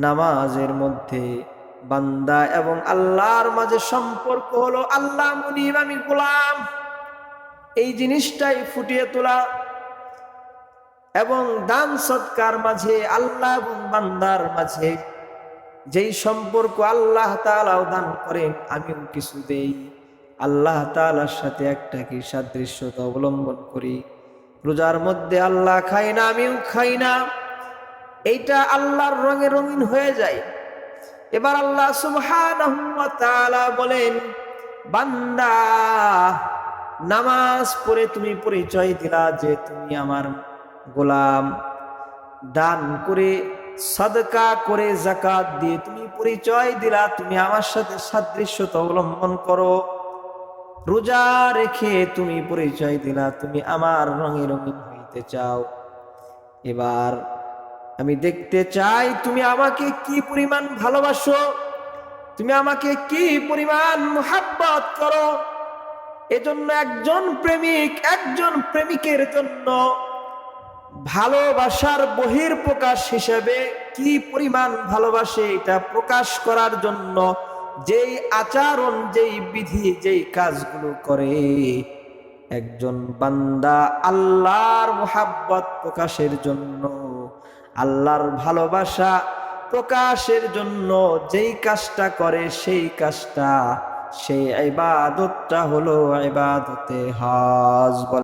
নামাজের মধ্যে বান্দা এবং আল্লাহর মাঝে সম্পর্ক হলো আল্লাহ মুনিব আমি গোলাম, এই জিনিসটাই ফুটিয়ে তোলা। এবং দান সৎকার মাঝে আল্লাহ এবং বান্দার মাঝে যেই সম্পর্ক আল্লাহ তাআলাও দান করেন, আমিও কিছু দেই, আল্লাহ তাআলার সাথে একটা কি সাদৃশ্যতা অবলম্বন করি। রোজার মধ্যে আল্লাহ খাই না, আমিও খাই না, এইটা আল্লাহর রঙে রঙিন হয়ে যায়। এবার আল্লাহ সুবহানাহু ওয়া তাআলা বলেন, বান্দা নামাজ পড়ে তুমি পরিচয় দিলা যে তুমি আমার গোলাম, দান করে সাদকা করে যাকাত দিয়ে তুমি পরিচয় দিলা তুমি আমার সাথে সাদৃশ্যতা অবলম্বন করো, রোজা রেখে তুমি পরিচয় দিলা তুমি আমার রঙে রঙিন হইতে চাও। এবার আমি দেখতে চাই তুমি আমাকে কি পরিমাণ ভালোবাসো, তুমি আমাকে কি পরিমাণ মুহাব্বত করো। এজন্য একজন প্রেমিক একজন প্রেমিকের জন্য ভালোবাসার বহিঃপ্রকাশ হিসেবে কি পরিমাণ ভালোবাসে এটা প্রকাশ করার জন্য যেই আচরণ, যেই বিধি, যেই কাজগুলো করে, একজন বান্দা আল্লাহর মুহাব্বত প্রকাশের জন্য, আল্লাহর ভালোবাসা প্রকাশের জন্য যেই কাজটা করে, সেই কাজটা, সেই ইবাদতটা হলো ইবাদতে হজ।